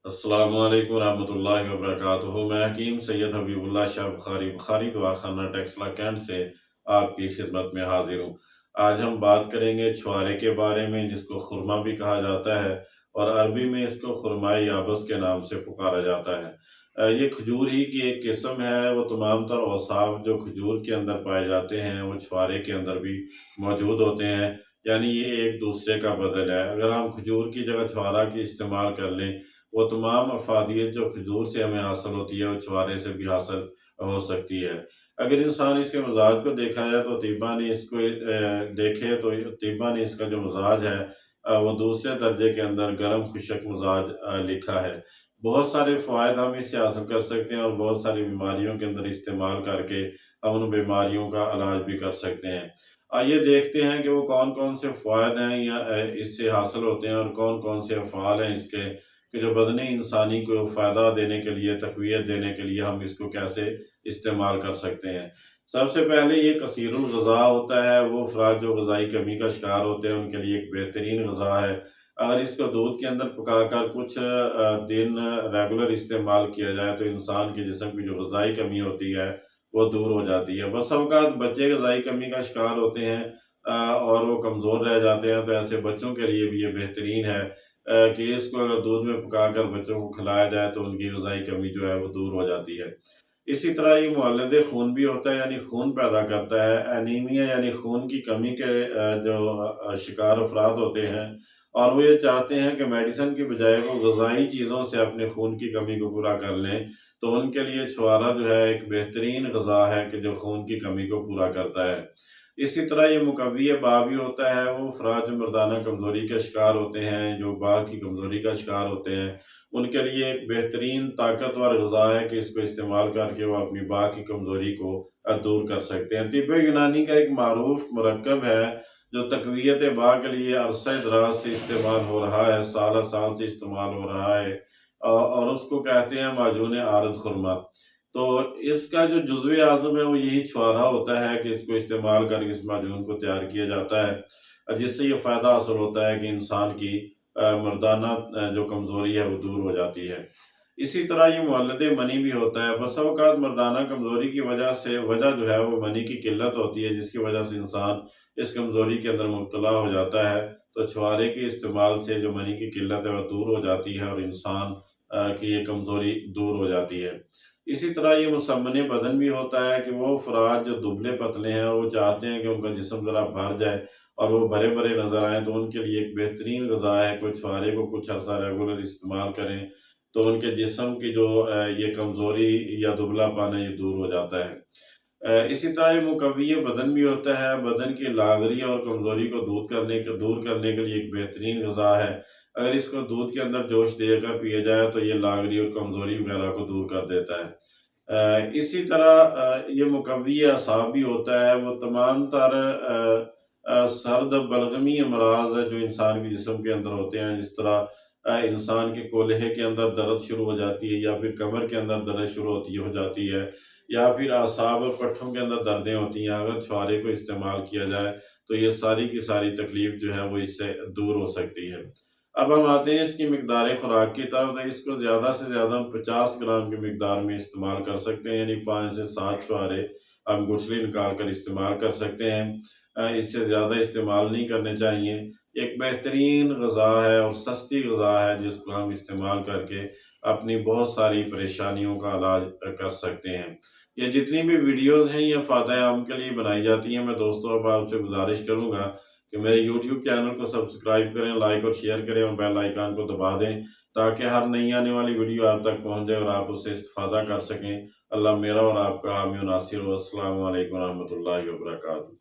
अस्सलामु अलैकुम रहमतुल्लाहि व बरकातुहू। मैं हकीम सैयद हबीबुल्लाह शाह बुखारी दवाखाना टेक्सला कैंट से आपकी खिदमत में हाजिर हूँ। आज हम बात करेंगे छुआरे के बारे में, जिसको खुरमा भी कहा जाता है और अरबी में इसको खुरमाए याबस के नाम से पुकारा जाता है। ये खजूर ही की एक किस्म है। वो तमाम तर औसाफ जो खजूर के अंदर पाए जाते हैं वो छुआरे के अंदर भी मौजूद होते हैं, यानी ये एक दूसरे का बदल है। अगर हम खजूर की जगह छुआरा की इस्तेमाल कर लें, वो तमाम अफ़ादियत जो खजूर से हमें हासिल होती है वो छुआरे से भी हासिल हो सकती है। अगर इंसान इसके मिज़ाज को देखा जाए तो तिब्बा ने इसको देखे तो तिब्बा ने इसका जो मिज़ाज है वो दूसरे दर्जे के अंदर गर्म खुशक मिज़ाज लिखा है। बहुत सारे फ़वाइद हम इससे हासिल कर सकते हैं और बहुत सारी बीमारियों के अंदर इस्तेमाल करके हम उन बीमारियों का इलाज भी कर सकते हैं। आइए देखते हैं कि वो कौन-कौन से फ़वाइद हैं या इससे हासिल होते हैं और कौन-कौन से अफ़आल हैं इसके, कि जो बदन इंसानी को फ़ायदा देने के लिए, तक़वियत देने के लिए हम इसको कैसे इस्तेमाल कर सकते हैं। सबसे पहले ये कसीरुल ग़िज़ा होता है। वो अफ़राद जो ग़िज़ाई कमी का शिकार होते हैं उनके लिए एक बेहतरीन ग़िज़ा है। अगर इसको दूध के अंदर पकाकर कुछ दिन रेगुलर इस्तेमाल किया जाए तो इंसान के जिस्म की जो ग़िज़ाई कमी होती है वो दूर हो जाती है। बस औक़ात बच्चे ग़िज़ाई कमी का शिकार होते हैं और वो कमज़ोर रह जाते हैं, तो ऐसे बच्चों के लिए भी ये बेहतरीन है कि इसको अगर दूध में पकाकर बच्चों को खिलाया जाए तो उनकी ग़िज़ाई कमी जो है वो दूर हो जाती है। इसी तरह ये मुवल्लिद खून भी होता है, यानी खून पैदा करता है। एनीमिया यानी खून की कमी के जो शिकार अफ़राद होते हैं और वो ये चाहते हैं कि मेडिसिन की बजाय वो ग़िज़ाई चीज़ों से अपने खून की कमी को पूरा कर लें, तो उनके लिए छुआरा जो है एक बेहतरीन ग़िज़ा है कि जो खून की कमी को पूरा करता है। इसी तरह ये मुक़व्वी बा भी होता है। वो अफ़राद जो मर्दाना कमज़ोरी के शिकार होते हैं, जो बा की कमज़ोरी का शिकार होते हैं, उनके लिए एक बेहतरीन ताकतवर ग़िज़ा है कि इसको इस्तेमाल करके वो अपनी बा की कमज़ोरी को दूर कर सकते हैं। तिब्ब यूनानी का एक मारूफ़ मुरक्कब है जो तक़वियत बा के लिए अरसा दराज़ से इस्तेमाल हो रहा है, साल-साल से इस्तेमाल हो रहा है और उसको कहते हैं माजून आरद खुरमा। तो इसका जो जुज़्व आज़म है वो यही छुआरा होता है कि इसको इस्तेमाल करके इस माजून को तैयार किया जाता है, जिससे ये फ़ायदा हासिल होता है कि इंसान की मर्दाना जो कमज़ोरी है वो दूर हो जाती है। इसी तरह ये मुवल्लिद मनी भी होता है। बसा औक़ात मर्दाना कमज़ोरी की वजह जो है वो मनी की किल्लत होती है, जिसकी वजह से इंसान इस कमज़ोरी के अंदर मुब्तला हो जाता है। तो छुआरे के इस्तेमाल से जो मनी की किल्लत है वो दूर हो जाती है और इंसान की ये कमज़ोरी दूर हो जाती है। इसी तरह ये मुसम्मन बदन भी होता है कि वो अफ़राद जो दुबले-पतले हैं वो चाहते हैं कि उनका जिस्म ज़रा भर जाए और वो भरे-भरे नज़र आएँ, तो उनके लिए एक बेहतरीन ग़िज़ा है कि छुआरे को कुछ अर्सा रेगुलर इस्तेमाल करें, तो उनके जिस्म की जो ये कमज़ोरी या दुबलापन है ये दूर हो जाता है। इसी तरह ये मुक़व्वी बदन भी होता है। बदन की लागरी और कमज़ोरी को दूर करने के लिए एक बेहतरीन ग़िज़ा है। अगर इसको दूध के अंदर जोश देकर पिया जाए तो ये लागरी और कमज़ोरी वग़ैरह को दूर कर देता है। इसी तरह ये मुक़व्वी असाब भी होता है। वो तमाम तर सर्द बलगमी अमराज़ है जो इंसान के जिस्म के अंदर होते हैं, जिस तरह इंसान के कोल्हे के अंदर दर्द शुरू हो जाती है या फिर कमर के अंदर दर्द शुरू हो जाती है या फिर असाब और पट्ठों के अंदर दर्दें होती हैं। अगर छुआरे को इस्तेमाल किया जाए तो ये सारी की सारी तकलीफ़ जो है वो इससे दूर हो सकती है। अब हम आते हैं इसकी मिक़दार खुराक की तरफ। तो इसको ज़्यादा से ज़्यादा हम 50 ग्राम की मिक़दार में इस्तेमाल कर सकते हैं, यानी 5 से 7 छुआरे हम गुठली निकाल कर इस्तेमाल कर सकते हैं। इससे ज़्यादा इस्तेमाल नहीं करने चाहिए। एक बेहतरीन ग़िज़ा है और सस्ती ग़िज़ा है जिसको हम इस्तेमाल करके अपनी बहुत सारी परेशानियों का इलाज कर सकते हैं। ये जितनी भी वीडियोज़ हैं ये फ़ायदा आम के लिए बनाई जाती हैं। मैं दोस्तों अब आपसे गुज़ारिश करूँगा कि मेरे यूट्यूब चैनल को सब्सक्राइब करें, लाइक और शेयर करें और बेल आइकन को दबा दें, ताकि हर नई आने वाली वीडियो आप तक पहुँच जाए और आप उससे इस्तिफ़ादा कर सकें। अल्लाह मेरा और आपका हामी और नासिर हो। अस्सलामु अलैकुम रहमतुल्लाहि व बरकातुहू।